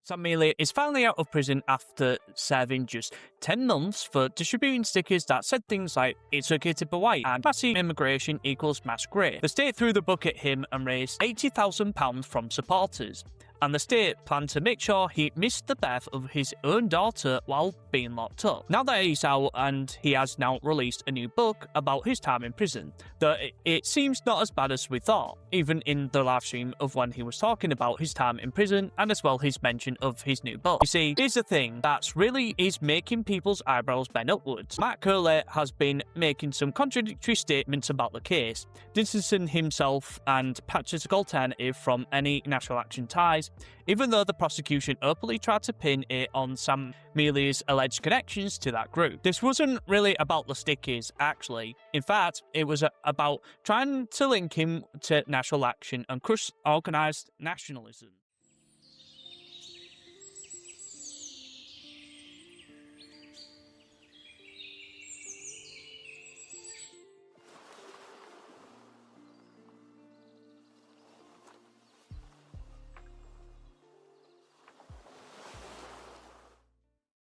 Sam Melia is finally out of prison after serving just 10 months for distributing stickers that said things like, "It's okay to be white," and "Massive immigration equals mass grey." The state threw the book at him and raised £80,000 from supporters, and the state planned to make sure he missed the birth of his own daughter while being locked up. Now that he's out, and he has now released a new book about his time in prison, though it seems not as bad as we thought, even in the live stream of when he was talking about his time in prison, and as well his mention of his new book. You see, here's the thing that's really is making people's eyebrows bend upwards. Matt Curley has been making some contradictory statements about the case, distancing himself and Patch's alternative from any national action ties, even though the prosecution openly tried to pin it on Sam Melia's alleged connections to that group. This wasn't really about the stickers, actually. In fact, it was about trying to link him to national action and crush organised nationalism.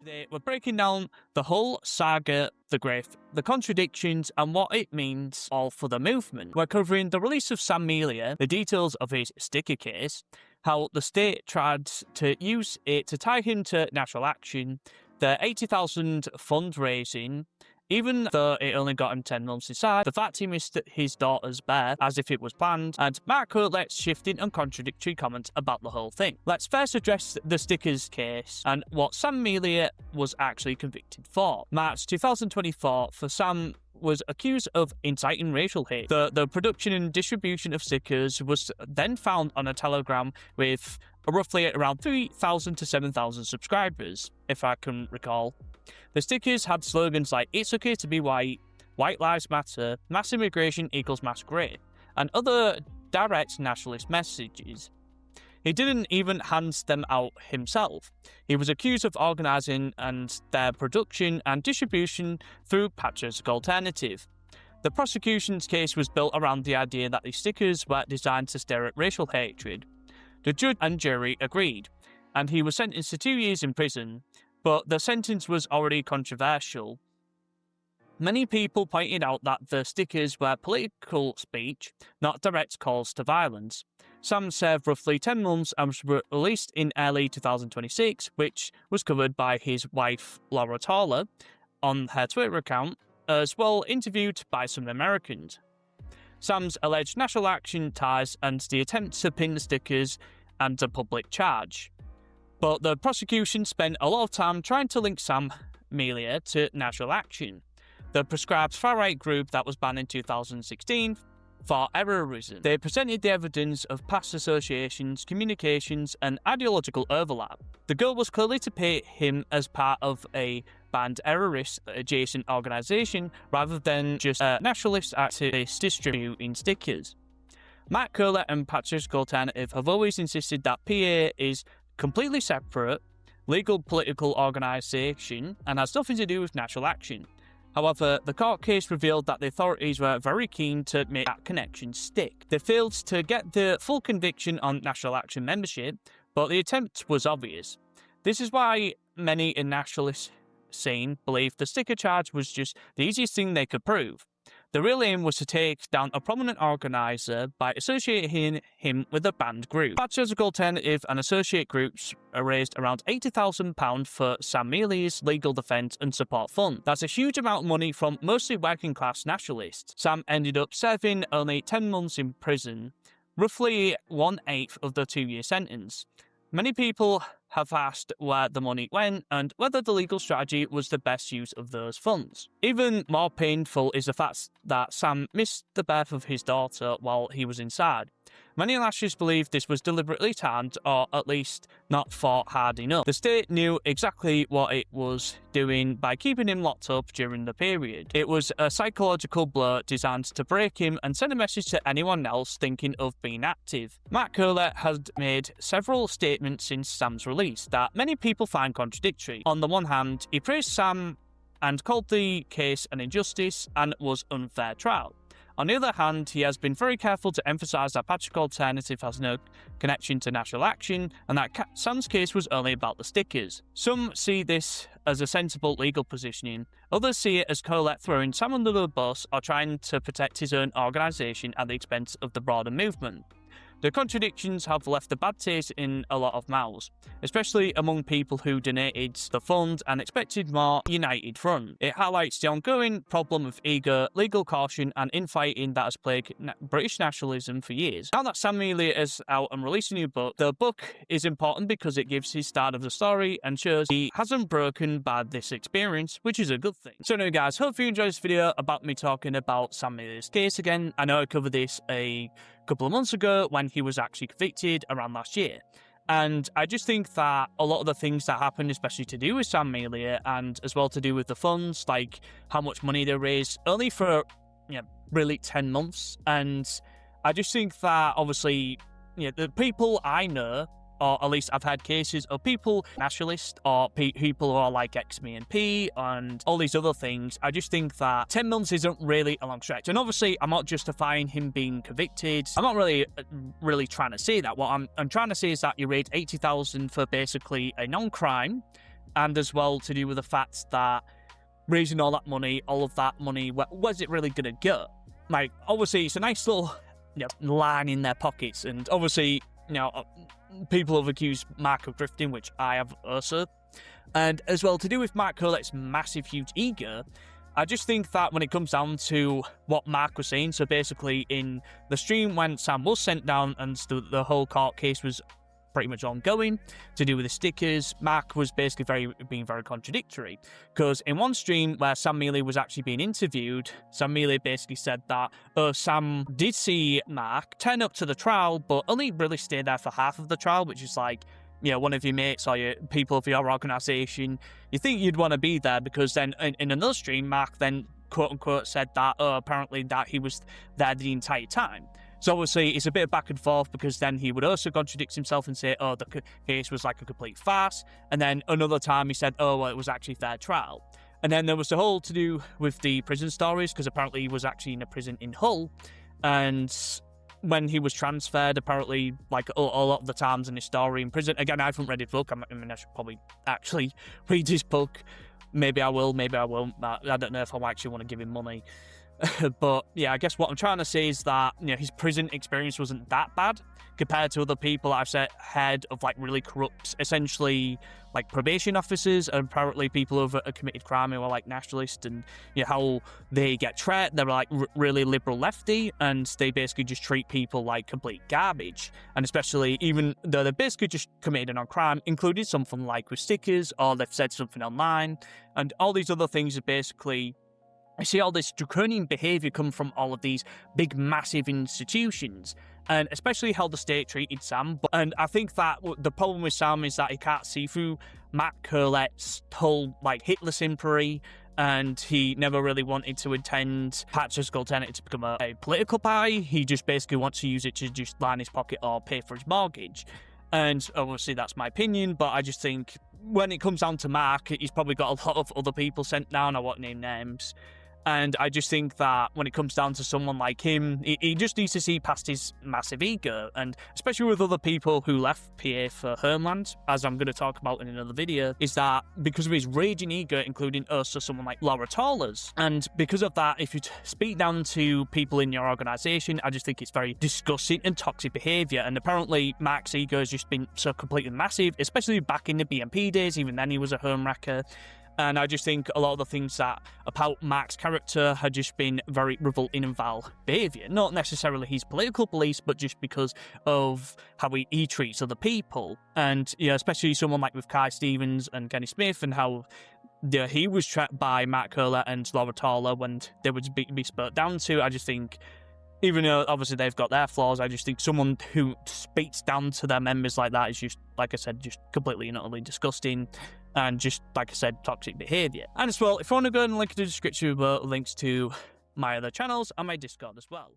Today, we're breaking down the whole saga, the grift, the contradictions, and what it means all for the movement. We're covering the release of Sam Melia, the details of his sticker case, how the state tried to use it to tie him to national action, the 80,000 fundraising, even though it only got him 10 months inside, the fact he missed his daughter's birth as if it was planned, and Marco lets shifting and contradictory comments about the whole thing. Let's first address the stickers case and what Sam Melia was actually convicted for. March 2024, for Sam was accused of inciting racial hate. The production and distribution of stickers was then found on a Telegram with roughly around 3,000 to 7,000 subscribers, if I can recall. The stickers had slogans like "It's okay to be white," "White lives matter," "Mass immigration equals mass grey," and other direct nationalist messages. He didn't even hand them out himself. He was accused of organising and their production and distribution through Patriotic Alternative. The prosecution's case was built around the idea that the stickers were designed to stir up racial hatred. The judge and jury agreed, and he was sentenced to 2 years in prison, but the sentence was already controversial. Many people pointed out that the stickers were political speech, not direct calls to violence. Sam served roughly 10 months and was released in early 2026, which was covered by his wife Laura Taller on her Twitter account, as well interviewed by some Americans. Sam's alleged national action ties and the attempt to pin the stickers and a public charge. But the prosecution spent a lot of time trying to link Sam Melia to national action, the prescribed far-right group that was banned in 2016 for terrorism. They presented the evidence of past associations, communications, and ideological overlap. The goal was clearly to paint him as part of a banned terrorist adjacent organisation rather than just a nationalist activist distributing stickers. Matt Curley and Patriotic Alternative have always insisted that PA is completely separate, legal political organisation and has nothing to do with national action. However, the court case revealed that the authorities were very keen to make that connection stick. They failed to get the full conviction on national action membership, but the attempt was obvious. This is why many in nationalist scene believe the sticker charge was just the easiest thing they could prove. The real aim was to take down a prominent organiser by associating him with a banned group. Patriotic Alternative and associate groups raised around £80,000 for Sam Melia's legal defence and support fund. That's a huge amount of money from mostly working class nationalists. Sam ended up serving only 10 months in prison, roughly 1/8 of the 2-year sentence. Many people have asked where the money went and whether the legal strategy was the best use of those funds. Even more painful is the fact that Sam missed the birth of his daughter while he was inside. Many nationalists believe this was deliberately timed, or at least not fought hard enough. The state knew exactly what it was doing by keeping him locked up during the period. It was a psychological blow designed to break him and send a message to anyone else thinking of being active. Matt Curley had made several statements since Sam's release that many people find contradictory. On the one hand, he praised Sam and called the case an injustice and was unfair trial. On the other hand, he has been very careful to emphasise that Patrick Alternative has no connection to national action, and that Sam's case was only about the stickers. Some see this as a sensible legal positioning, others see it as Colette throwing Sam under the bus or trying to protect his own organisation at the expense of the broader movement. The contradictions have left a bad taste in a lot of mouths, especially among people who donated the fund and expected more united front. It highlights the ongoing problem of ego, legal caution and infighting that has plagued British nationalism for years. Now that Sam Melia is out and released a new book, the book is important because it gives his start of the story and shows he hasn't broken by this experience, which is a good thing. So anyway guys, hope you enjoyed this video about me talking about Sam Melia's case again. I know I covered this a couple of months ago when he was actually convicted around last year. And I just think that a lot of the things that happened, especially to do with Sam Melia and as well to do with the funds, like how much money they raised, only for, really 10 months. And I just think that obviously, the people I know, or at least I've had cases of people, nationalists, or people who are like ex-MNP and all these other things. I just think that 10 months isn't really a long stretch. And obviously, I'm not justifying him being convicted. I'm not really trying to say that. What I'm trying to say is that you raised 80,000 for basically a non-crime, and as well to do with the fact that raising all that money, where's it really going to go? Like, obviously, it's a nice little line in their pockets, and obviously, people have accused Mark of grifting, which I have also. And as well, to do with Mark Colette's massive, huge ego, I just think that when it comes down to what Mark was saying, so basically in the stream when Sam was sent down and the whole court case was pretty much ongoing, to do with the stickers, Mark was basically being very contradictory. Because in one stream where Sam Melia was actually being interviewed, Sam Melia basically said that Sam did see Mark turn up to the trial, but only really stayed there for half of the trial, which is like, one of your mates or your people of your organisation, you think you'd want to be there, because then in another stream, Mark then quote-unquote said that, apparently that he was there the entire time. So obviously, it's a bit of back and forth, because then he would also contradict himself and say, the case was like a complete farce. And then another time he said, well, it was actually fair trial. And then there was the whole to do with the prison stories, because apparently he was actually in a prison in Hull. And when he was transferred, apparently, like a lot of the times in his story in prison, again, I haven't read his book. I should probably actually read his book. Maybe I will, maybe I won't. I don't know if I actually want to give him money. But yeah, I guess what I'm trying to say is that his prison experience wasn't that bad compared to other people I've heard of, like really corrupt, essentially like probation officers, and apparently people who have committed crime who are like nationalists, and how they get treated. They're like really liberal lefty, and they basically just treat people like complete garbage. And especially even though they basically just committed a crime, including something like with stickers, or they've said something online, and all these other things are basically. I see all this draconian behaviour come from all of these big, massive institutions, and especially how the state treated Sam. And I think that the problem with Sam is that he can't see through Matt Colette's whole, like, Hitler sympathy, and he never really wanted to attend Patrick's Alternative to become a political party. He just basically wants to use it to just line his pocket or pay for his mortgage. And obviously that's my opinion, but I just think when it comes down to Mark, he's probably got a lot of other people sent down. I won't name names. And I just think that when it comes down to someone like him, he just needs to see past his massive ego. And especially with other people who left PA for Homeland, as I'm going to talk about in another video, is that because of his raging ego, including us or someone like Laura Tallers. And because of that, if you speak down to people in your organisation, I just think it's very disgusting and toxic behaviour. And apparently Mark's ego has just been so completely massive, especially back in the BNP days. Even then he was a home wrecker. And I just think a lot of the things that about Mark's character had just been very revolting and vile behaviour. Not necessarily his political beliefs, but just because of how he treats other people. And especially someone like with Kai Stevens and Kenny Smith, and how he was trapped by Matt Colette and Laura Taller when they would be spoke down to. I just think, even though obviously they've got their flaws, I just think someone who speaks down to their members like that is just, like I said, just completely and utterly disgusting. And just, like I said, toxic behaviour. And as well, if you want to go and link in the description with links to my other channels and my Discord as well.